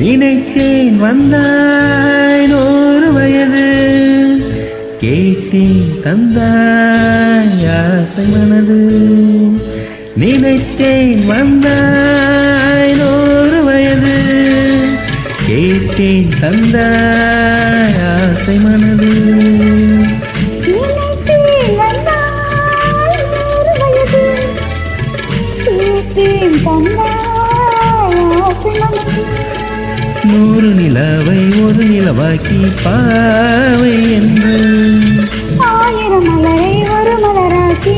நினைத்தேன் வந்தாய் 100 வயது, கேட்டேன் தந்தாய் ஆசை மனது. நினைத்தேன் வந்தாய் 100 வயது, கேட்டேன் தந்தாய் ஆசை மனது. நினைத்தேன் வந்தாய் 100 வயது, கேட்டேன் தந்தாய் ஆசை மனது. 100 நிலவை ஒரு நிலவாக்கி பாவை என்று, 1000 மலரை ஒரு மலராக்கி